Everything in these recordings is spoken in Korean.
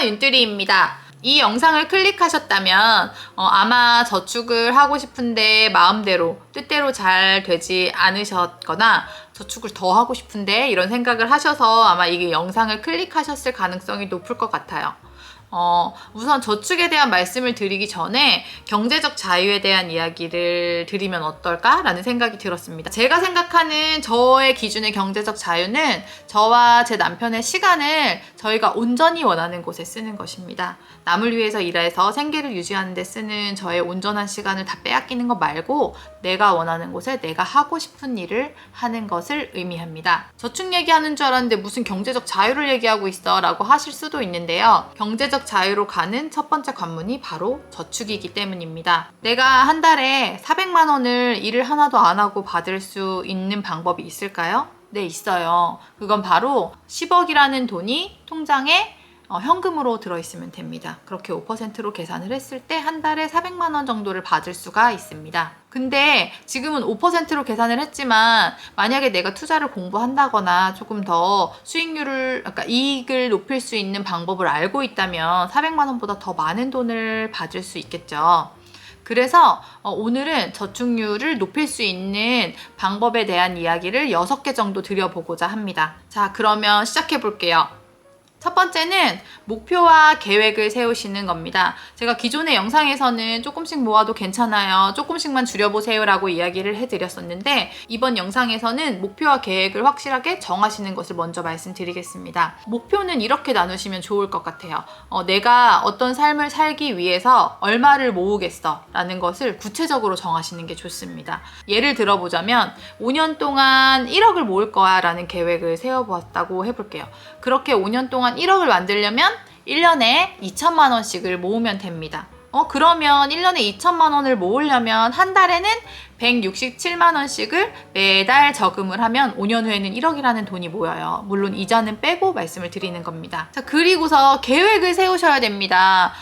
윤뚜리입니다. 이 영상을 클릭하셨다면 아마 저축을 하고 싶은데 마음대로 뜻대로 잘 되지 않으셨거나 저축을 더 하고 싶은데 이런 생각을 하셔서 아마 이 영상을 클릭하셨을 가능성이 높을 것 같아요. 우선 저축에 대한 말씀을 드리기 전에 경제적 자유에 대한 이야기를 드리면 어떨까라는 생각이 들었습니다. 제가 생각하는 저의 기준의 경제적 자유는 저와 제 남편의 시간을 저희가 온전히 원하는 곳에 쓰는 것입니다. 남을 위해서 일해서 생계를 유지하는 데 쓰는 저의 온전한 시간을 다 빼앗기는 것 말고 내가 원하는 곳에 내가 하고 싶은 일을 하는 것을 의미합니다. 저축 얘기하는 줄 알았는데 무슨 경제적 자유를 얘기하고 있어 라고 하실 수도 있는데요. 경제적 자유로 가는 첫 번째 관문이 바로 저축이기 때문입니다. 내가 한 달에 400만 원을 일을 하나도 안 하고 받을 수 있는 방법이 있을까요? 네, 있어요. 그건 바로 10억이라는 돈이 통장에 현금으로 들어있으면 됩니다. 그렇게 5%로 계산을 했을 때 한 달에 400만 원 정도를 받을 수가 있습니다. 근데 지금은 5%로 계산을 했지만 만약에 내가 투자를 공부한다거나 조금 더 수익률을, 그러니까 이익을 높일 수 있는 방법을 알고 있다면 400만 원보다 더 많은 돈을 받을 수 있겠죠. 그래서 오늘은 저축률을 높일 수 있는 방법에 대한 이야기를 6개 정도 드려보고자 합니다. 자, 그러면 시작해 볼게요. 첫 번째는 목표와 계획을 세우시는 겁니다. 제가 기존의 영상에서는 조금씩 모아도 괜찮아요, 조금씩만 줄여보세요 라고 이야기를 해드렸었는데 이번 영상에서는 목표와 계획을 확실하게 정하시는 것을 먼저 말씀드리겠습니다. 목표는 이렇게 나누시면 좋을 것 같아요. 내가 어떤 삶을 살기 위해서 얼마를 모으겠어 라는 것을 구체적으로 정하시는 게 좋습니다. 예를 들어보자면 5년 동안 1억을 모을 거야 라는 계획을 세워보았다고 해볼게요. 그렇게 5년 동안 1억을 만들려면 1년에 2천만 원씩을 모으면 됩니다. 그러면 1년에 2천만 원을 모으려면 한 달에는 167만 원씩을 매달 저금을 하면 5년 후에는 1억이라는 돈이 모여요. 물론 이자는 빼고 말씀을 드리는 겁니다. 자, 그리고서 계획을 세우셔야 됩니다.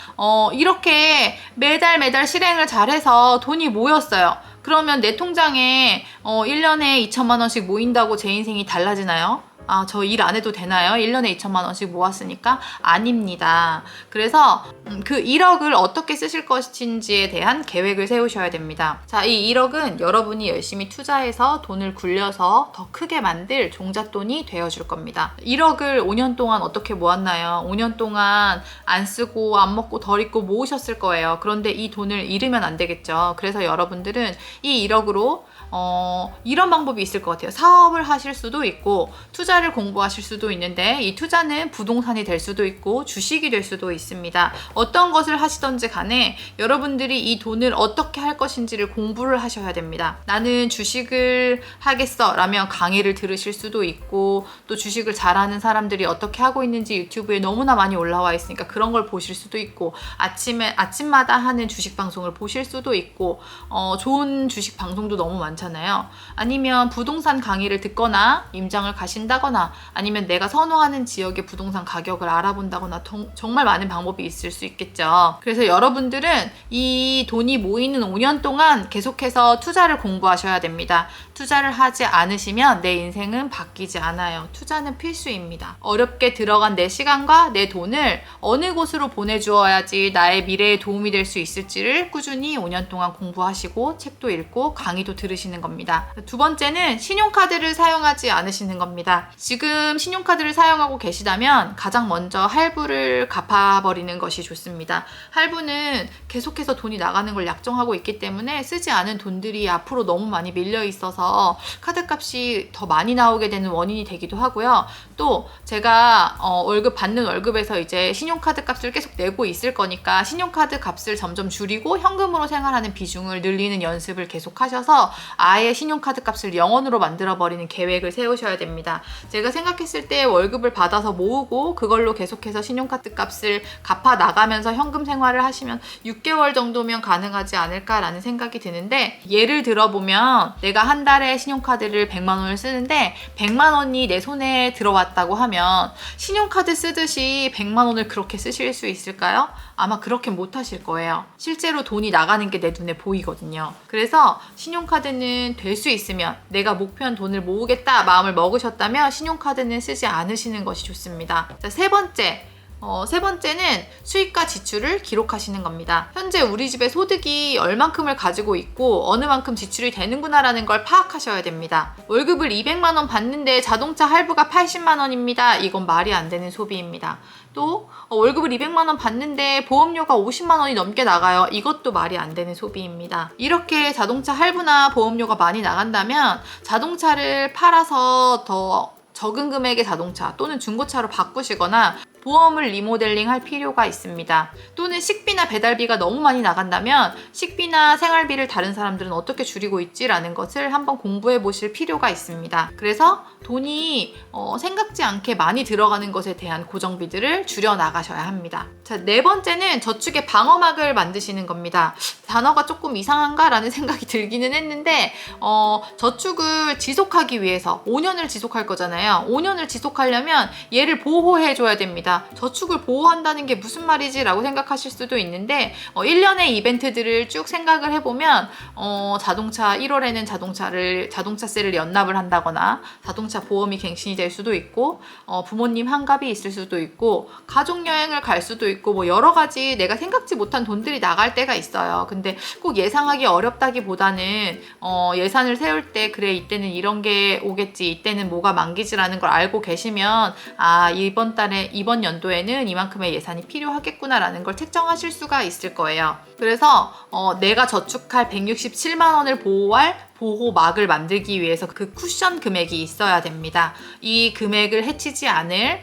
이렇게 매달 실행을 잘해서 돈이 모였어요. 그러면 내 통장에 1년에 2천만 원씩 모인다고 제 인생이 달라지나요? 저 일 안 해도 되나요? 1년에 2천만 원씩 모았으니까? 아닙니다. 그래서 그 1억을 어떻게 쓰실 것인지에 대한 계획을 세우셔야 됩니다. 자, 이 1억은 여러분이 열심히 투자해서 돈을 굴려서 더 크게 만들 종잣돈이 되어줄 겁니다. 1억을 5년 동안 어떻게 모았나요? 5년 동안 안 쓰고 안 먹고 덜 입고 모으셨을 거예요. 그런데 이 돈을 잃으면 안 되겠죠. 그래서 여러분들은 이 1억으로 이런 방법이 있을 것 같아요. 사업을 하실 수도 있고 투자를 공부하실 수도 있는데 이 투자는 부동산이 될 수도 있고 주식이 될 수도 있습니다. 어떤 것을 하시던지 간에 여러분들이 이 돈을 어떻게 할 것인지를 공부를 하셔야 됩니다. 나는 주식을 하겠어 라면 강의를 들으실 수도 있고 또 주식을 잘하는 사람들이 어떻게 하고 있는지 유튜브에 너무나 많이 올라와 있으니까 그런 걸 보실 수도 있고 아침마다 하는 주식 방송을 보실 수도 있고 좋은 주식 방송도 너무 많잖아요. 아니면 부동산 강의를 듣거나 임장을 가신다거나 아니면 내가 선호하는 지역의 부동산 가격을 알아본다거나 정말 많은 방법이 있을 수 있겠죠. 그래서 여러분들은 이 돈이 모이는 5년 동안 계속해서 투자를 공부하셔야 됩니다. 투자를 하지 않으시면 내 인생은 바뀌지 않아요. 투자는 필수입니다. 어렵게 들어간 내 시간과 내 돈을 어느 곳으로 보내주어야지 나의 미래에 도움이 될 수 있을지를 꾸준히 5년 동안 공부하시고 책도 읽고 강의도 들으시는 겁니다. 두 번째는 신용카드를 사용하지 않으시는 겁니다. 지금 신용카드를 사용하고 계시다면 가장 먼저 할부를 갚아버리는 것이 좋습니다. 할부는 계속해서 돈이 나가는 걸 약정하고 있기 때문에 쓰지 않은 돈들이 앞으로 너무 많이 밀려 있어서 카드값이 더 많이 나오게 되는 원인이 되기도 하고요. 또 제가 받는 월급에서 이제 신용카드 값을 계속 내고 있을 거니까 신용카드 값을 점점 줄이고 현금으로 생활하는 비중을 늘리는 연습을 계속 하셔서 아예 신용카드 값을 0원으로 만들어버리는 계획을 세우셔야 됩니다. 제가 생각했을 때 월급을 받아서 모으고 그걸로 계속해서 신용카드 값을 갚아 나가면서 현금 생활을 하시면 6개월 정도면 가능하지 않을까라는 생각이 드는데, 예를 들어보면 내가 한 달에 신용카드를 100만 원을 쓰는데 100만 원이 내 손에 들어왔다고 하면 신용카드 쓰듯이 100만 원을 그렇게 쓰실 수 있을까요? 아마 그렇게 못 하실 거예요. 실제로 돈이 나가는 게 내 눈에 보이거든요. 그래서 신용카드는 될 수 있으면 내가 목표한 돈을 모으겠다 마음을 먹으셨다면 신용카드는 쓰지 않으시는 것이 좋습니다. 자, 세 번째, 세 번째는 수입과 지출을 기록하시는 겁니다. 현재 우리 집의 소득이 얼만큼을 가지고 있고 어느 만큼 지출이 되는구나라는 걸 파악하셔야 됩니다. 월급을 200만 원 받는데 자동차 할부가 80만 원입니다. 이건 말이 안 되는 소비입니다. 또 월급을 200만 원 받는데 보험료가 50만 원이 넘게 나가요. 이것도 말이 안 되는 소비입니다. 이렇게 자동차 할부나 보험료가 많이 나간다면 자동차를 팔아서 더 적은 금액의 자동차 또는 중고차로 바꾸시거나 보험을 리모델링 할 필요가 있습니다. 또는 식비나 배달비가 너무 많이 나간다면 식비나 생활비를 다른 사람들은 어떻게 줄이고 있지라는 것을 한번 공부해 보실 필요가 있습니다. 그래서 돈이 생각지 않게 많이 들어가는 것에 대한 고정비들을 줄여 나가셔야 합니다. 자, 네 번째는 저축의 방어막을 만드시는 겁니다. 단어가 조금 이상한가? 라는 생각이 들기는 했는데 저축을 지속하기 위해서 5년을 지속할 거잖아요. 5년을 지속하려면 얘를 보호해 줘야 됩니다. 저축을 보호한다는 게 무슨 말이지? 라고 생각하실 수도 있는데 1년의 이벤트들을 쭉 생각을 해보면 자동차 1월에는 자동차세를 연납을 한다거나 자동차 보험이 갱신이 될 수도 있고 부모님 환갑이 있을 수도 있고 가족여행을 갈 수도 있고 뭐 여러 가지 내가 생각지 못한 돈들이 나갈 때가 있어요. 근데 꼭 예상하기 어렵다기보다는 예산을 세울 때 그래 이때는 이런 게 오겠지 이때는 뭐가 만기지라는 걸 알고 계시면 이번 연도에는 이만큼의 예산이 필요하겠구나라는 걸 책정하실 수가 있을 거예요. 그래서 내가 저축할 167만 원을 보호할 보호막을 만들기 위해서 그 쿠션 금액이 있어야 됩니다. 이 금액을 해치지 않을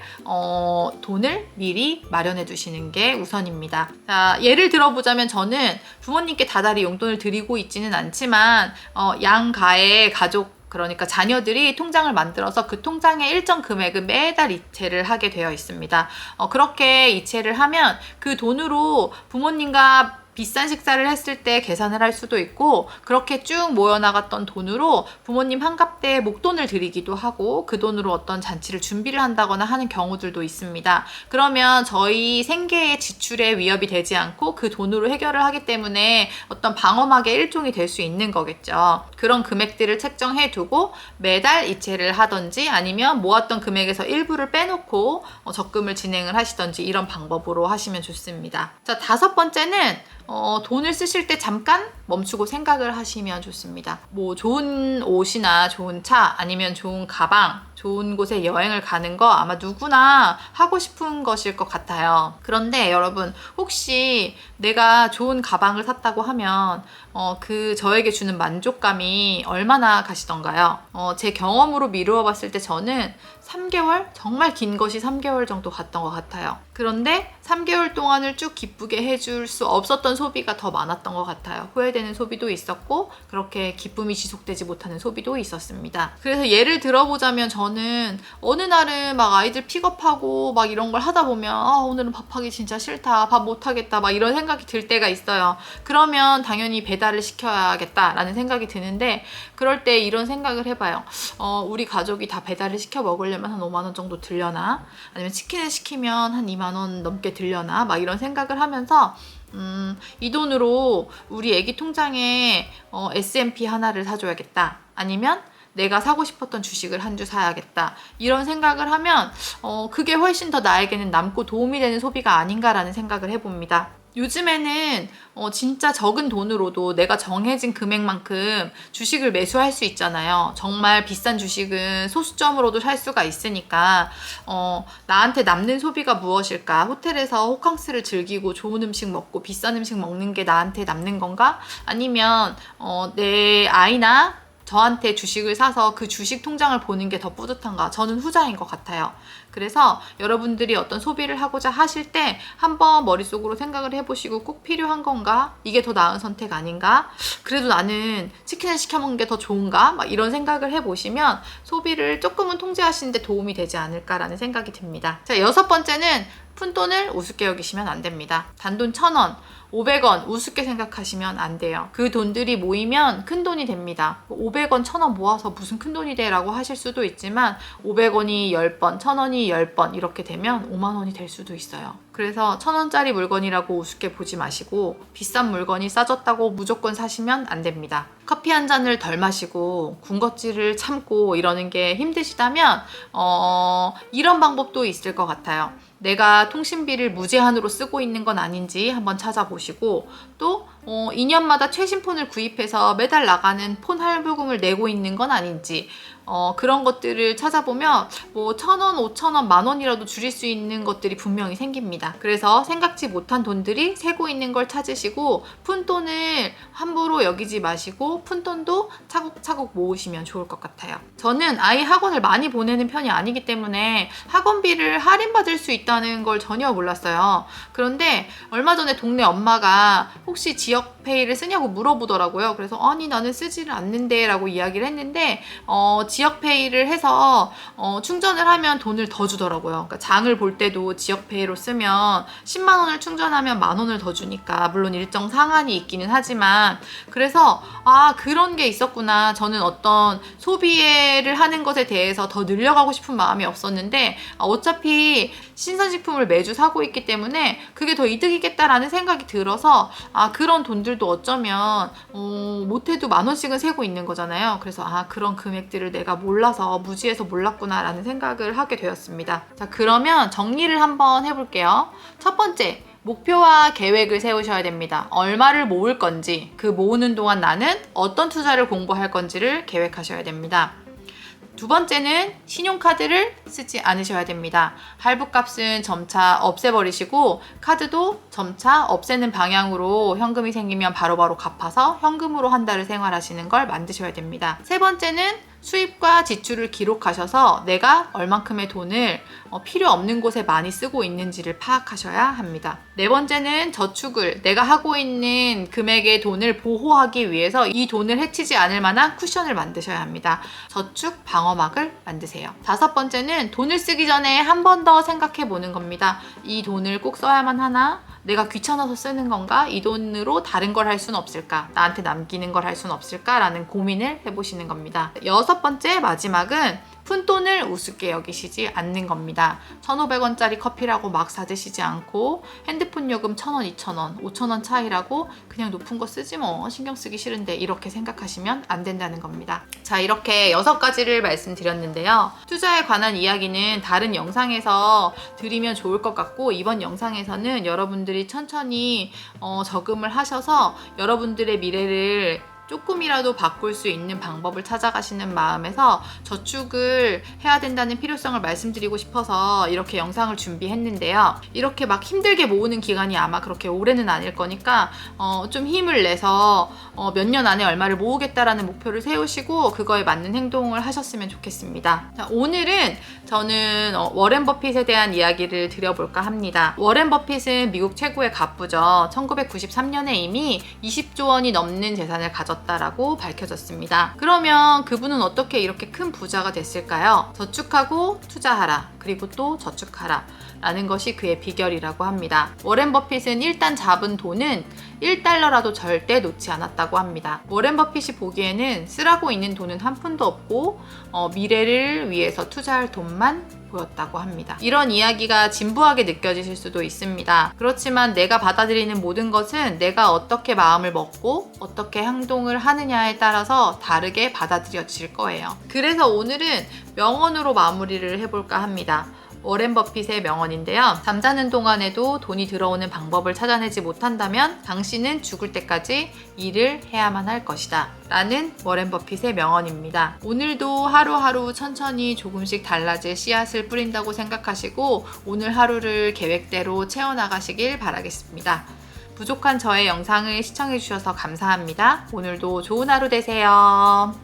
돈을 미리 마련해 두시는 게 우선입니다. 자, 예를 들어보자면 저는 부모님께 다달이 용돈을 드리고 있지는 않지만 양가의 가족 그러니까 자녀들이 통장을 만들어서 그 통장의 일정 금액을 매달 이체를 하게 되어 있습니다. 그렇게 이체를 하면 그 돈으로 부모님과 비싼 식사를 했을 때 계산을 할 수도 있고 그렇게 쭉 모여나갔던 돈으로 부모님 환갑 때 목돈을 드리기도 하고 그 돈으로 어떤 잔치를 준비를 한다거나 하는 경우들도 있습니다. 그러면 저희 생계의 지출에 위협이 되지 않고 그 돈으로 해결을 하기 때문에 어떤 방어막의 일종이 될 수 있는 거겠죠. 그런 금액들을 책정해 두고 매달 이체를 하던지 아니면 모았던 금액에서 일부를 빼놓고 적금을 진행을 하시던지 이런 방법으로 하시면 좋습니다. 자, 다섯 번째는 돈을 쓰실 때 잠깐 멈추고 생각을 하시면 좋습니다. 뭐 좋은 옷이나 좋은 차 아니면 좋은 가방 좋은 곳에 여행을 가는 거 아마 누구나 하고 싶은 것일 것 같아요. 그런데 여러분 혹시 내가 좋은 가방을 샀다고 하면 그 저에게 주는 만족감이 얼마나 가시던가요? 제 경험으로 미루어 봤을 때 저는 3개월? 정말 긴 것이 3개월 정도 갔던 것 같아요. 그런데 3개월 동안을 쭉 기쁘게 해줄 수 없었던 소비가 더 많았던 것 같아요. 후회되는 소비도 있었고 그렇게 기쁨이 지속되지 못하는 소비도 있었습니다. 그래서 예를 들어보자면 저는 어느 날은 막 아이들 픽업하고 막 이런 걸 하다 보면 오늘은 밥하기 진짜 싫다. 밥 못하겠다. 막 이런 생각이 들 때가 있어요. 그러면 당연히 배달을 시켜야겠다라는 생각이 드는데 그럴 때 이런 생각을 해봐요. 우리 가족이 다 배달을 시켜 먹으려면 한 5만 원 정도 들려나? 아니면 치킨을 시키면 한 2만 원 넘게 들려나? 막 이런 생각을 하면서 이 돈으로 우리 애기 통장에 S&P 하나를 사줘야겠다. 아니면 내가 사고 싶었던 주식을 한 주 사야겠다. 이런 생각을 하면 그게 훨씬 더 나에게는 남고 도움이 되는 소비가 아닌가라는 생각을 해봅니다. 요즘에는 진짜 적은 돈으로도 내가 정해진 금액만큼 주식을 매수할 수 있잖아요. 정말 비싼 주식은 소수점으로도 살 수가 있으니까 나한테 남는 소비가 무엇일까? 호텔에서 호캉스를 즐기고 좋은 음식 먹고 비싼 음식 먹는 게 나한테 남는 건가? 아니면 내 아이나 저한테 주식을 사서 그 주식 통장을 보는 게 더 뿌듯한가? 저는 후자인 것 같아요. 그래서 여러분들이 어떤 소비를 하고자 하실 때 한번 머릿속으로 생각을 해보시고 꼭 필요한 건가? 이게 더 나은 선택 아닌가? 그래도 나는 치킨을 시켜 먹는 게 더 좋은가? 막 이런 생각을 해보시면 소비를 조금은 통제하시는 데 도움이 되지 않을까라는 생각이 듭니다. 자, 여섯 번째는 푼돈을 우습게 여기시면 안 됩니다. 단돈 1,000원, 500원 우습게 생각하시면 안 돼요. 그 돈들이 모이면 큰 돈이 됩니다. 500원, 1,000원 모아서 무슨 큰 돈이 돼? 라고 하실 수도 있지만 500원이 10번, 1,000원이 10번 이렇게 되면 5만 원이 될 수도 있어요. 그래서 1,000원짜리 물건이라고 우습게 보지 마시고 비싼 물건이 싸졌다고 무조건 사시면 안 됩니다. 커피 한 잔을 덜 마시고 군것질을 참고 이러는 게 힘드시다면 이런 방법도 있을 것 같아요. 내가 통신비를 무제한으로 쓰고 있는 건 아닌지 한번 찾아보시고, 또 2년마다 최신 폰을 구입해서 매달 나가는 폰 할부금을 내고 있는 건 아닌지, 그런 것들을 찾아보면 뭐 1,000원, 5,000원, 10,000원이라도 줄일 수 있는 것들이 분명히 생깁니다. 그래서 생각지 못한 돈들이 새고 있는 걸 찾으시고, 푼돈을 함부로 여기지 마시고 푼돈도 차곡차곡 모으시면 좋을 것 같아요. 저는 아이 학원을 많이 보내는 편이 아니기 때문에 학원비를 할인받을 수 있다는 걸 전혀 몰랐어요. 그런데 얼마 전에 동네 엄마가 혹시 지역페이를 쓰냐고 물어보더라고요. 그래서 아니 나는 쓰지를 않는데 라고 이야기를 했는데, 지역페이를 해서 충전을 하면 돈을 더 주더라고요. 그러니까 장을 볼 때도 지역페이로 쓰면 10만 원을 충전하면 10,000원을 더 주니까, 물론 일정 상한이 있기는 하지만, 그래서 그런 게 있었구나. 저는 어떤 소비를 하는 것에 대해서 더 늘려가고 싶은 마음이 없었는데, 어차피 신선식품을 매주 사고 있기 때문에 그게 더 이득이겠다라는 생각이 들어서, 그런 돈들도 어쩌면 못해도 10,000원씩은 세고 있는 거잖아요. 그래서 그런 금액들을 내가 몰라서 무지해서 몰랐구나 라는 생각을 하게 되었습니다. 자, 그러면 정리를 한번 해볼게요. 첫 번째, 목표와 계획을 세우셔야 됩니다. 얼마를 모을 건지, 그 모으는 동안 나는 어떤 투자를 공부할 건지를 계획하셔야 됩니다. 두 번째는 신용카드를 쓰지 않으셔야 됩니다. 할부값은 점차 없애버리시고, 카드도 점차 없애는 방향으로 현금이 생기면 바로바로 갚아서 현금으로 한 달을 생활하시는 걸 만드셔야 됩니다. 세 번째는 수입과 지출을 기록하셔서 내가 얼만큼의 돈을 필요 없는 곳에 많이 쓰고 있는지를 파악하셔야 합니다. 네 번째는 저축을, 내가 하고 있는 금액의 돈을 보호하기 위해서 이 돈을 해치지 않을 만한 쿠션을 만드셔야 합니다. 저축 방어막을 만드세요. 다섯 번째는 돈을 쓰기 전에 한 번 더 생각해 보는 겁니다. 이 돈을 꼭 써야만 하나? 내가 귀찮아서 쓰는 건가? 이 돈으로 다른 걸 할 수는 없을까? 나한테 남기는 걸 할 수는 없을까? 라는 고민을 해보시는 겁니다. 여섯 번째, 마지막은 푼돈을 우습게 여기시지 않는 겁니다. 1,500원짜리 커피라고 막 사드시지 않고, 핸드폰 요금 1,000원, 2,000원, 5,000원 차이라고 그냥 높은 거 쓰지 뭐, 신경 쓰기 싫은데, 이렇게 생각하시면 안 된다는 겁니다. 자, 이렇게 6가지를 말씀드렸는데요. 투자에 관한 이야기는 다른 영상에서 드리면 좋을 것 같고, 이번 영상에서는 여러분들이 천천히 저금을 하셔서 여러분들의 미래를 조금이라도 바꿀 수 있는 방법을 찾아가시는 마음에서 저축을 해야 된다는 필요성을 말씀드리고 싶어서 이렇게 영상을 준비했는데요. 이렇게 막 힘들게 모으는 기간이 아마 그렇게 오래는 아닐 거니까 좀 힘을 내서 몇 년 안에 얼마를 모으겠다라는 목표를 세우시고 그거에 맞는 행동을 하셨으면 좋겠습니다. 자, 오늘은 저는 워렌 버핏에 대한 이야기를 드려볼까 합니다. 워렌 버핏은 미국 최고의 갑부죠. 1993년에 이미 20조 원이 넘는 재산을 가졌다라고 밝혀졌습니다. 그러면 그분은 어떻게 이렇게 큰 부자가 됐을까요? 저축하고 투자하라, 그리고 또 저축하라 라는 것이 그의 비결이라고 합니다. 워렌 버핏은 일단 잡은 돈은 1달러라도 절대 놓지 않았다고 합니다. 워렌 버핏이 보기에는 쓰라고 있는 돈은 한 푼도 없고 미래를 위해서 투자할 돈만 보였다고 합니다. 이런 이야기가 진부하게 느껴지실 수도 있습니다. 그렇지만 내가 받아들이는 모든 것은 내가 어떻게 마음을 먹고 어떻게 행동을 하느냐에 따라서 다르게 받아들여질 거예요. 그래서 오늘은 명언으로 마무리를 해볼까 합니다. 워렌 버핏의 명언인데요. 잠자는 동안에도 돈이 들어오는 방법을 찾아내지 못한다면 당신은 죽을 때까지 일을 해야만 할 것이다 라는 워렌 버핏의 명언입니다. 오늘도 하루하루 천천히 조금씩 달라질 씨앗을 뿌린다고 생각하시고 오늘 하루를 계획대로 채워나가시길 바라겠습니다. 부족한 저의 영상을 시청해주셔서 감사합니다. 오늘도 좋은 하루 되세요.